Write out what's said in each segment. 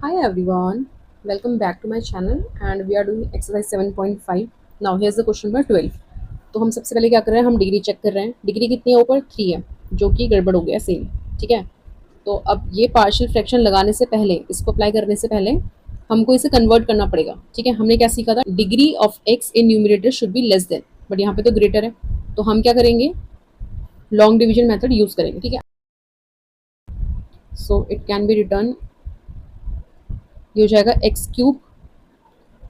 Hi everyone, welcome back to my channel and we are doing exercise 7.5. Now here's the question number 12. तो हम सबसे पहले क्या कर रहे हैं, हम डिग्री चेक कर रहे हैं। डिग्री कितनी है ऊपर 3 है, जो कि गड़बड़ हो गया सेम। ठीक है, तो अब ये पार्शियल फ्रैक्शन लगाने से पहले, इसको अप्लाई करने से पहले हमको इसे कन्वर्ट करना पड़ेगा। ठीक है, हमने क्या सीखा था, degree of x in numerator should be less than, but यहाँ पे तो ग्रेटर है, तो हम क्या करेंगे, लॉन्ग डिविजन मेथड यूज करेंगे। ठीक है, so it can be return, ये हो जाएगा x cube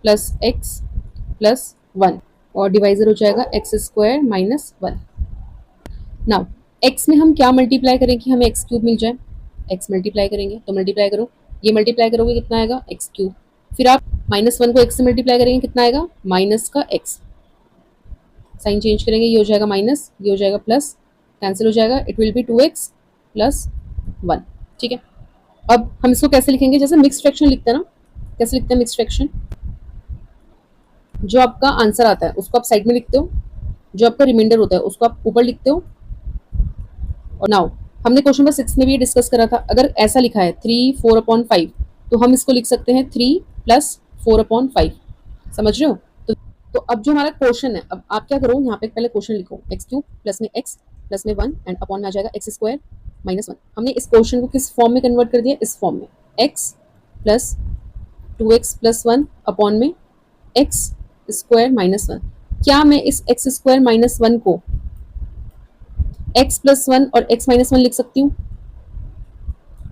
plus x plus 1 और डिवाइजर हो जाएगा x square minus 1। Now x में हम क्या मल्टीप्लाई करें कि हमें एक्स क्यूब मिल जाए, एक्स मल्टीप्लाई करेंगे तो मल्टीप्लाई करो, ये मल्टीप्लाई करोगे कितना आएगा एक्स क्यूब, फिर आप -1 को एक्स से मल्टीप्लाई करेंगे कितना आएगा माइनस का एक्स, साइन चेंज करेंगे, ये हो जाएगा माइनस, ये हो जाएगा प्लस, कैंसिल हो जाएगा, it will be 2x plus 1। ठीक है, अब हम इसको कैसे लिखेंगे, जैसे मिक्स फ्रैक्शन लिखते हैं ना, कैसे लिखते हैं मिक्स फ्रैक्शन, जो आपका आंसर आता है उसको आप साइड में लिखते हो, जो आपका रिमाइंडर होता है उसको आप ऊपर लिखते हो। और नाउ हमने क्वेश्चन नंबर 6 में भी डिस्कस करा था, अगर ऐसा लिखा है 3 4/5 तो हम इसको लिख सकते हैं 3 + 4/5। समझ रहे हो? तो अब जो हमारा क्वेश्चन है, अब आप क्या करो, यहाँ पे पहले क्वेश्चन लिखो, एक्स क्यूब प्लस में एक्स प्लस में 1 एंड अपॉन में आ जाएगा एक्स स्क्वायर माइनस 1। हमने इस क्वेश्चन को किस फॉर्म में कन्वर्ट कर दिया, इस फॉर्म में, x plus 2x plus 1 upon में एक्स स्क्वायर माइनस 1। क्या मैं इस एक्स स्क्वायर माइनस 1 को एक्स प्लस 1 और एक्स माइनस 1 लिख सकती हूँ?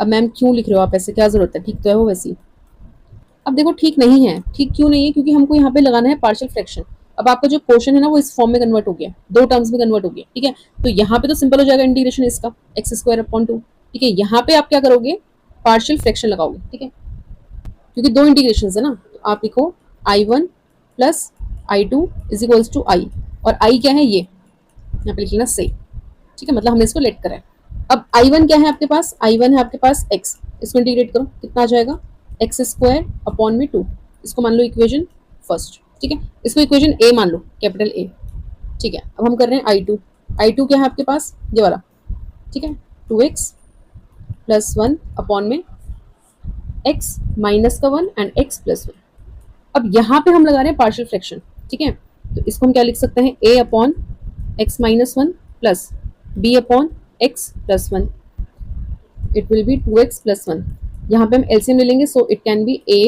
अब मैम क्यों लिख रहे हो आप ऐसे, क्या जरूरत है, ठीक तो है वो वैसी। अब देखो ठीक नहीं है, ठीक क्यों नहीं है, क्योंकि हमको यहाँ पे लगाना है पार्शियल फ्रैक्शन। अब आपका जो क्वेश्चन है ना वो इस फॉर्म में कन्वर्ट हो गया, दो टर्म्स में कन्वर्ट हो गया। ठीक है, तो यहाँ पे तो सिंपल हो जाएगा इंटीग्रेशन इसका, एक्स स्क्वायर अपॉन 2। ठीक है, यहाँ पे आप क्या करोगे, पार्शियल फ्रैक्शन लगाओगे। ठीक है, क्योंकि दो इंटीग्रेशन है ना, तो आप लिखो I1 plus I2 is equals to I, और आई क्या है, ये यहाँ पे लिख लेना से। ठीक है, मतलब हमने इसको लेट करा है। अब I1 क्या है आपके पास, I1 है आपके पास x, इसको इंटीग्रेट करो कितना आ जाएगा एक्स स्क्वायर अपॉन में 2, इसको मान लो इक्वेशन फर्स्ट। ठीक है, इसको इक्वेशन ए मान लो, कैपिटल ए। ठीक है, अब हम कर रहे हैं I2 क्या है आपके पास, ये वाला। ठीक है, 2x प्लस 1 अपॉन में x माइनस का 1 एंड x प्लस 1। अब यहाँ पे हम लगा रहे हैं पार्शियल फ्रैक्शन। ठीक है, तो इसको हम क्या लिख सकते हैं, a upon x minus 1 plus b upon x plus 1, it will be 2x plus 1। यहाँ पे हम एलसीएम ले लेंगे, so it can be a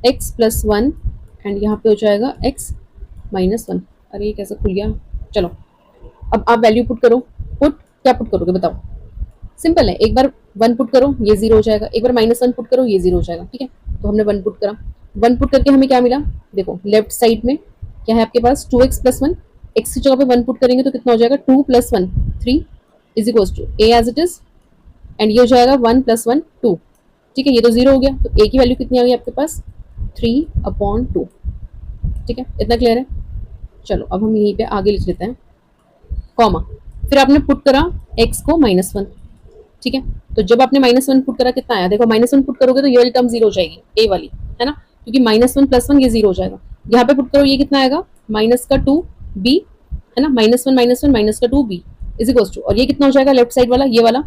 x plus 1 and यहाँ पे हो जाएगा x माइनस 1। अरे ये कैसे खुल गया, चलो अब आप वैल्यू पुट करो। पुट क्या पुट करोगे बताओ, सिंपल है, एक बार 1 पुट करो ये 0 हो जाएगा, एक बार -1 पुट करो ये 0 हो जाएगा। ठीक है, तो हमने 1 पुट करा, 1 पुट करके हमें क्या मिला, देखो लेफ्ट साइड में क्या है आपके पास 2x प्लस 1, एक्स की जगह पे 1 पुट करेंगे तो कितना हो जाएगा 2 + 1 3 is equal to a as it is, and ये हो जाएगा 1 + 1 2। ठीक है, ये तो 0 हो गया, तो a की वैल्यू कितनी आ गई आपके पास 3/2। ठीक है, इतना क्लियर है। चलो अब हम यहीं पे आगे लिख लेते हैं, कॉमा, फिर आपने पुट करा x को -1। ठीक है, तो जब आपने -1 पुट करा कितना आया, देखो -1 पुट करोगे तो ये वाली टर्म 0 हो जाएगी, ए वाली, है ना, क्योंकि -1 + 1 ये 0 हो जाएगा। यहाँ पे पुट करो ये कितना आएगा माइनस का 2b, है ना, -1 माइनस का 2b इज इक्वल टू, और ये कितना हो जाएगा लेफ्ट साइड वाला, ये वाला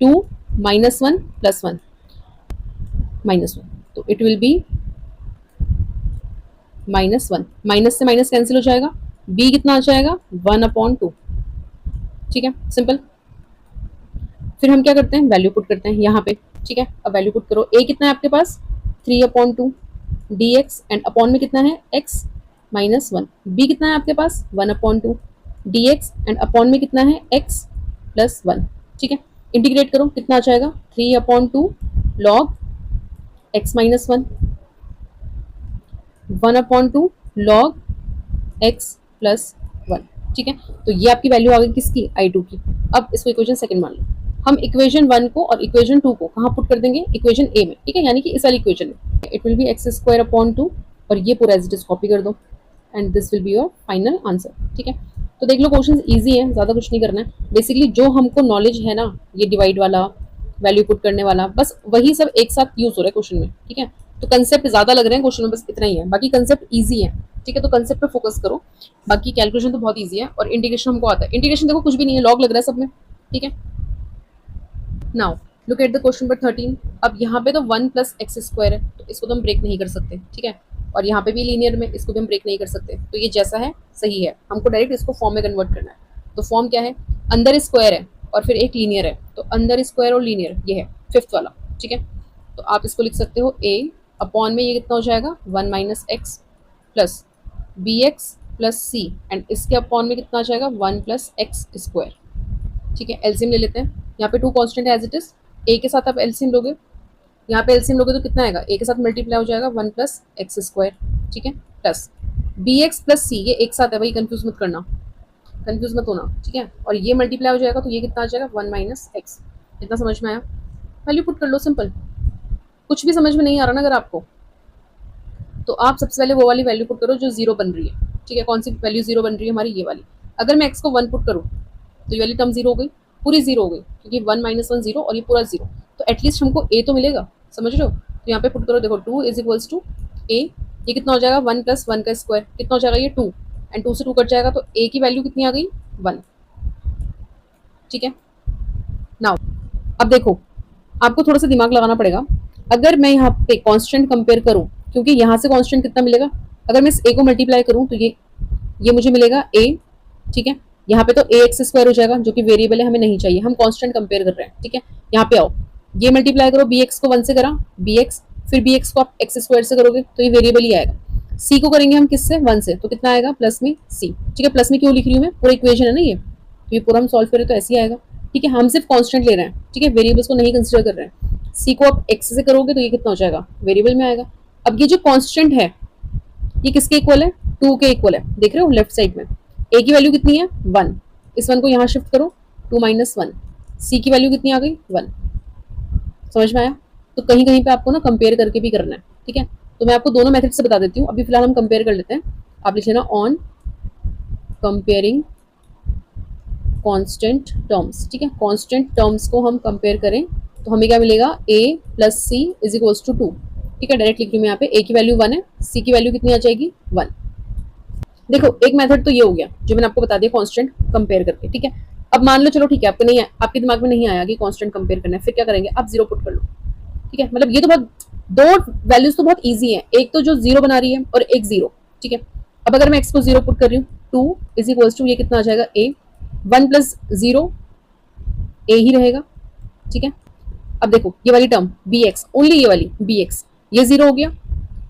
2 -1 + 1 -1, तो इट विल बी -1, माइनस से माइनस कैंसिल हो जाएगा, b कितना आ जाएगा 1/2। ठीक है, सिंपल। फिर हम क्या करते हैं, वैल्यू पुट करते हैं यहाँ पे। ठीक है, अब वैल्यू पुट करो, a कितना है आपके पास 3/2 dx एंड अपॉन में कितना है x माइनस 1, b कितना है आपके पास 1/2 dx एंड अपॉन में कितना है x प्लस 1। ठीक है, इंटीग्रेट करो कितना आ जाएगा 3/2 log x minus 1 1/2 log x plus 1। ठीक है, तो ये आपकी वैल्यू आ गई किसकी, I2 की। अब इसको इक्वेशन सेकंड मान लो, हम इक्वेशन 1 को और इक्वेशन 2 को कहाँ पुट कर देंगे, इक्वेशन ए में। ठीक है, यानी कि इस वाली इक्वेशन में इट विल बी x² 2, और ये पूरा एज इट इज कॉपी कर दो and this will be your final answer. ठीक है, तो देख लो क्वेश्चन इजी है, ज़्यादा कुछ नहीं करना है। बेसिकली जो हमको नॉलेज है ना, ये डिवाइड वाला, वैल्यू पुट करने वाला, बस वही सब एक साथ यूज हो रहा है क्वेश्चन में। ठीक है, तो कंसेप्ट ज़्यादा लग रहे हैं क्वेश्चन में, बस इतना ही है, बाकी कंसेप्ट ईजी है। ठीक है, तो कंसेप्ट पे फोकस करो, बाकी कैलकुलेशन तो बहुत ईजी है, और इंटीग्रेशन हमको आता है। इंटीग्रेशन देखो कुछ भी नहीं है, लॉग लग रहा है सब में। ठीक है, now look at the question number 13। अब यहाँ पे तो 1 प्लस एक्स स्क्वायर है, तो इसको तो हम ब्रेक नहीं कर सकते, ठीक है। और यहाँ पे भी लीनियर में, इसको भी हम ब्रेक नहीं कर सकते, तो ये जैसा है सही है। हमको डायरेक्ट इसको फॉर्म में कन्वर्ट करना है। तो फॉर्म क्या है, अंदर स्क्वायर है और फिर एक लीनियर है, तो अंदर स्क्वायर और लीनियर ये है फिफ्थ वाला, ठीक है। तो आप इसको लिख सकते हो ए अपॉन में ये कितना हो जाएगा 1 minus X plus B X plus C, and इसके अपॉन में कितना आ जाएगा 1 प्लस एक्स स्क्वायर, ठीक है। एलसीएम ले लेते हैं। यहाँ पे two constant as it is, A के साथ आप एलसीएम लोगे, यहाँ पे एलसीएम लोगे तो कितना आएगा, ए के साथ मल्टीप्लाई हो जाएगा 1 प्लस एक्स स्क्वायर, ठीक है, प्लस बी एक्स प्लस सी, ये एक साथ है भाई, कंफ्यूज मत करना, कंफ्यूज मत होना, ठीक है। और ये मल्टीप्लाई हो जाएगा तो ये कितना आ जाएगा 1 माइनस एक्स। इतना समझ में आया? वैल्यू पुट कर लो, सिंपल। कुछ भी समझ में नहीं आ रहा ना अगर आपको, तो आप सबसे पहले वो वाली वैल्यू पुट करो जो जीरो बन रही है, ठीक है। कौन सी वैल्यू जीरो बन रही है हमारी, ये वाली। अगर मैं एक्स को 1 पुट करूँ तो ये वाली टर्म जीरो हो गई, पूरी जीरो हो गई, क्योंकि 1 माइनस 1 जीरो और ये पूरा जीरो, तो एटलीस्ट हमको ए तो मिलेगा, समझ रहे हो। तो यहाँ पे पुट करो, देखो 2 इज इक्वल्स टू ए, ये कितना हो जाएगा 1 प्लस 1 का स्क्वायर, कितना हो जाएगा ये 2, एंड 2 से 2 कट जाएगा, तो ए की वैल्यू कितनी आ गई 1, ठीक है। नाउ अब देखो, आपको थोड़ा सा दिमाग लगाना पड़ेगा। अगर मैं यहाँ पे कांस्टेंट कंपेयर करूँ, क्योंकि यहाँ से कांस्टेंट कितना मिलेगा, अगर मैं इस ए को मल्टीप्लाई करूँ तो ये मुझे मिलेगा ए, ठीक है। यहाँ पे तो ए एक्स स्क्वायर हो जाएगा जो कि वेरिएबल है, हमें नहीं चाहिए, हम कांस्टेंट कंपेयर कर रहे हैं, ठीक है। यहाँ पे आओ, ये मल्टीप्लाई करो, बी एक्स को 1 से करा बी एक्स, फिर बी एक्स को आप एक्स स्क्वायर से करोगे तो ये वेरिएबल ही आएगा। सी को करेंगे हम किससे 1 से, तो कितना आएगा प्लस में सी, ठीक है। प्लस में क्यों लिख रही हूँ मैं, पूरा इक्वेशन है ना ये, तो ये पूरा हम सॉल्व करें तो ऐसे ही आएगा, ठीक है। हम सिर्फ कांस्टेंट ले रहे हैं, ठीक है, वेरिएबल्स को नहीं कंसीडर कर रहे हैं। सी को आप एक्स से करोगे तो ये कितना हो जाएगा, वेरिएबल में आएगा। अब ये जो कांस्टेंट है ये किसके इक्वल है, 2 के इक्वल है, देख रहे हो लेफ्ट साइड में। ए की वैल्यू कितनी है 1, इस 1 को यहाँ शिफ्ट करो, 2 माइनस 1, सी की वैल्यू कितनी आ गई 1, समझ में आया। तो कहीं कहीं पे आपको ना कंपेयर करके भी करना है, ठीक है। तो मैं आपको दोनों मेथड से बता देती हूँ, अभी फिलहाल हम कंपेयर कर लेते हैं। आप लिख लेना ऑन कंपेयरिंग कांस्टेंट टर्म्स, ठीक है। कांस्टेंट टर्म्स को हम कंपेयर करें तो हमें क्या मिलेगा, a plus C is equals to 2, ठीक है। डायरेक्ट लिख रही हूँ यहाँ पे, a की वैल्यू 1 है, c की वैल्यू कितनी आ जाएगी 1। देखो एक मेथड तो ये हो गया जो मैंने आपको बता दिया कांस्टेंट कंपेयर करके, ठीक है। अब मान लो चलो ठीक है, आपको नहीं है, आपके दिमाग में नहीं आया कि कांस्टेंट कंपेयर करना है, फिर क्या करेंगे, आप जीरो पुट कर लो, ठीक है। मतलब ये तो बहुत, दो वैल्यूज तो बहुत ईजी है, एक तो जो जीरो बना रही है और एक जीरो, ठीक है। अब अगर मैं एक्स को जीरो पुट कर रही हूँ, 2 इज इक्वल्स टू ये कितना आ जाएगा a, 1 प्लस जीरो ए ही रहेगा, ठीक है। अब देखो ये वाली टर्म बी एक्स, ओनली ये वाली बी एक्स, ये जीरो हो गया,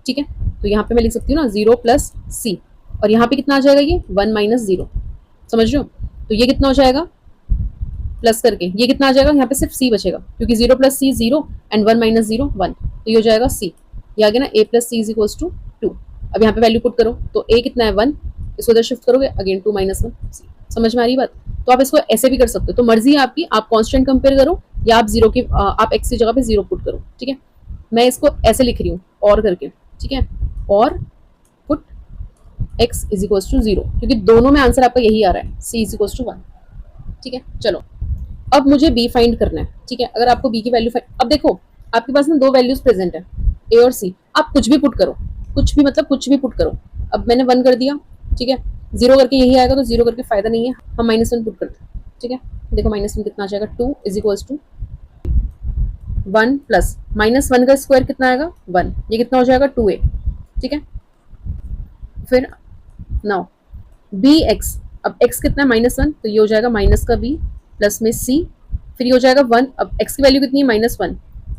ठीक है। तो यहाँ पे मैं लिख सकती हूँ ना 0 प्लस सी, और यहाँ पे कितना आ जाएगा ये 1 माइनस जीरो, समझ रहे हो। तो ये कितना हो जाएगा प्लस करके, ये कितना आ जाएगा, यहाँ पे सिर्फ सी बचेगा, क्योंकि 0 plus C 0 and 1 minus zero 1, तो ये हो जाएगा सी, ये आ गया ना a plus C is equals to 2। अब यहाँ पे वैल्यू पुट करो तो a कितना है 1, इसको इधर शिफ्ट करोगे अगेन 2 माइनस 1 सी, समझ में आ रही बात। तो आप इसको ऐसे भी कर सकते हो, तो मर्जी है आपकी, आप कांस्टेंट कंपेयर करो या आप जीरो की आप एक्स की जगह पे जीरो पुट करो, ठीक है। मैं इसको ऐसे लिख रही हूँ और करके, ठीक है, और put x is equals to 0, क्योंकि दोनों में आंसर आपका यही आ रहा है, c इज इक्वल्स टू 1, ठीक है। चलो अब मुझे b फाइंड करना है, ठीक है। अगर आपको b की वैल्यू, अब देखो आपके पास ना दो वैल्यूज प्रेजेंट है, a और c, आप कुछ भी पुट करो, कुछ भी मतलब कुछ भी पुट करो। अब मैंने 1 कर दिया, ठीक है, जीरो करके यही आएगा, तो जीरो करके फायदा नहीं है, हम -1 पुट करते हैं, ठीक है। देखो -1 कितना आ जाएगा, 2 इज इक्वल्स टू 1 प्लस -1 का स्क्वायर कितना आएगा 1, ये कितना हो जाएगा 2a, ठीक है। फिर नाउ बी एक्स, अब x कितना है -1, तो ये हो जाएगा माइनस का b प्लस में c, फिर ये हो जाएगा 1, अब x की वैल्यू कितनी है -1,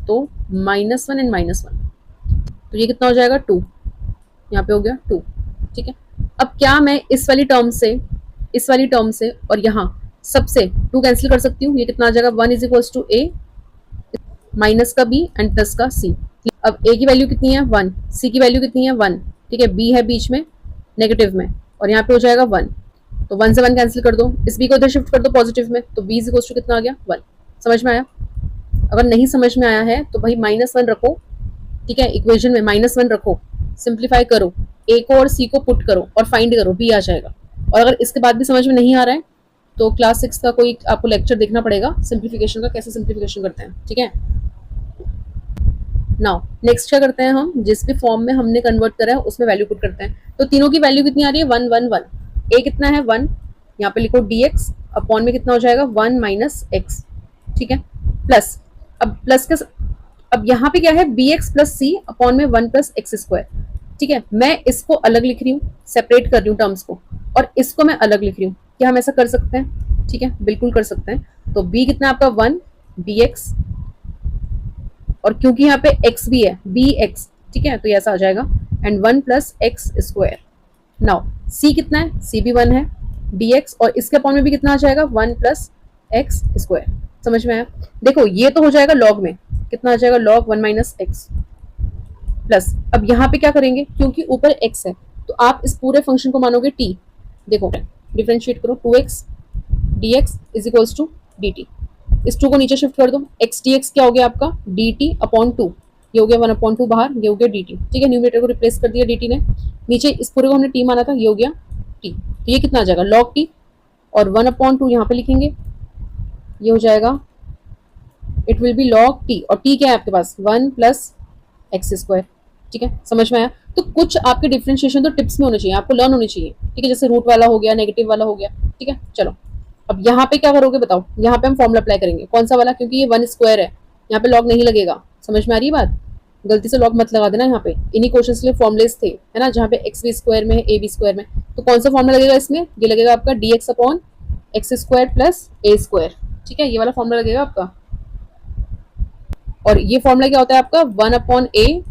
तो -1 एंड -1, तो ये कितना हो जाएगा 2, यहाँ पे हो गया 2, ठीक है। अब क्या मैं इस वाली टर्म से और यहाँ सबसे 2 कैंसिल कर सकती हूँ, ये कितना आ जाएगा 1 is equals to a minus का b एंड प्लस का c। अब a की वैल्यू कितनी है 1, c की वैल्यू कितनी है 1, ठीक है, b है बीच में नेगेटिव में, और यहाँ पे हो जाएगा 1, तो 1 से 1 कैंसिल कर दो, इस b को इधर शिफ्ट कर दो पॉजिटिव में, तो b इज इक्वल्स टू कितना आ गया 1। समझ में आया? अगर नहीं समझ में आया है तो भाई -1 रखो, ठीक है, इक्वेशन में -1 रखो, सिंप्लीफाई करो, a को और c को पुट करो और फाइंड करो, b आ जाएगा। और अगर इसके बाद भी समझ में नहीं आ रहा है तो क्लास 6 का कोई आपको लेक्चर देखना पड़ेगा सिंप्लीफिकेशन का, कैसे सिंप्लीफिकेशन करते हैं, ठीक है। नाउ नेक्स्ट क्या करते हैं हम, जिस भी फॉर्म में हमने कन्वर्ट करा है उसमें वैल्यू पुट करते हैं। तो तीनों की वैल्यू कितनी आ रही है 1 1 1, a कितना है 1, यहाँ पे लिखो dx अपॉन में कितना हो जाएगा 1 माइनस एक्स, ठीक है, प्लस अब प्लस के अब यहाँ पे क्या है, बी एक्स प्लस सी अपॉन में 1 प्लस एक्स स्क्वायर। ठीक है, मैं इसको अलग लिख रही हूँ, सेपरेट कर रही हूँ टर्म्स को, और इसको मैं अलग लिख रही हूँ। क्या हम ऐसा कर सकते हैं? ठीक है, बिल्कुल कर सकते हैं। तो b कितना है आपका 1 बी एक्स, और क्योंकि यहाँ पे x भी है बी एक्स, ठीक है, तो ये ऐसा आ जाएगा, and 1 plus x square. Now c कितना है, c भी 1 है dx, और इसके अपॉन में भी कितना आ जाएगा 1 प्लस एक्स स्क्वायर। समझ में आया? देखो ये तो हो जाएगा लॉग में, कितना आ जाएगा लॉग 1 माइनस एक्स प्लस। अब यहाँ पे क्या करेंगे, क्योंकि ऊपर x है तो आप इस पूरे फंक्शन को मानोगे t। देखो डिफरेंशिएट करो, 2x dx is equals to dt। इस 2 को नीचे शिफ्ट कर दो, x dx क्या हो गया आपका dt अपॉन 2, ये हो गया 1 अपॉन 2 बाहर, ये हो गया dt। ठीक है, न्यूमरेटर को रिप्लेस कर दिया dt ने, नीचे इस पूरे को हमने t माना था, ये हो गया t। तो ये कितना आ जाएगा log t, और 1 अपॉन 2 यहाँ पे लिखेंगे, ये हो जाएगा it will be log t, और t क्या है आपके पास 1 प्लस एक्स स्क्वायर। ठीक है, समझ में आया? तो कुछ आपके डिफरेंशिएशन तो टिप्स में होने चाहिए, आपको लर्न होनी चाहिए। ठीक है, जैसे रूट वाला हो गया, नेगेटिव वाला हो गया। ठीक है, चलो अब यहाँ पे क्या करोगे बताओ, यहाँ पे हम फॉर्मूला अप्लाई करेंगे, कौन सा वाला, क्योंकि ये 1 स्क्वायर है, यहाँ पे लॉग नहीं लगेगा। समझ में आ रही है बात? गलती से लॉग मत लगा देना। यहाँ पे इन्हीं क्वेश्चंस के लिए फॉर्मुलेस थे, है ना, जहाँ पे एक्स बी स्क्वायर में है, ए बी स्क्वायर में, तो कौन सा फॉर्मूला लगेगा इसमें, ये लगेगा आपका D X upon X square plus A square. ठीक है, ये वाला फॉर्मूला लगेगा आपका, और ये फॉर्मूला क्या होता है आपका 1 अपॉन ए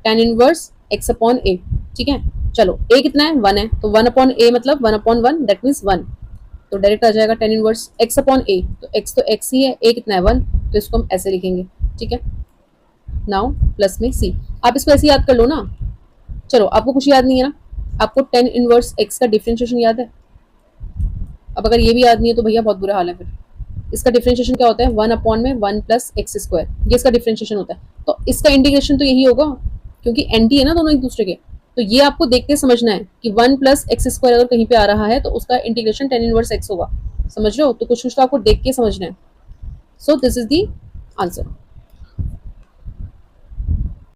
tan इनवर्स x अपॉन ए। ठीक है, चलो a कितना है 1 है, तो 1 अपॉन ए मतलब 1 अपॉन 1 दैट मीन्स 1, तो डायरेक्ट आ जाएगा tan इनवर्स x अपॉन ए, तो x तो x ही है, a कितना है 1, तो इसको हम ऐसे लिखेंगे। ठीक है, नाउ प्लस में c, आप इसको ऐसे याद कर लो ना। चलो आपको कुछ याद नहीं है ना, आपको tan इनवर्स x का डिफरेंशिएशन याद है? अब अगर ये भी याद नहीं है तो भैया बहुत बुरा हाल है। फिर इसका डिफरेंशिएशन क्या होता है 1 अपॉन में 1 प्लस एक्स स्क्वायर, ये इसका डिफरेंशिएशन होता है। तो इसका इंटीग्रेशन तो यही होगा, क्योंकि एंटी है ना दोनों एक दूसरे के। तो ये आपको देख के समझना है कि 1 प्लस एक्स स्क्वायर अगर कहीं पे आ रहा है तो उसका इंटीग्रेशन tan इनवर्स एक्स होगा। समझ रहे हो? तो कुछ कुछ तो आपको देख के समझना है। So this is the answer.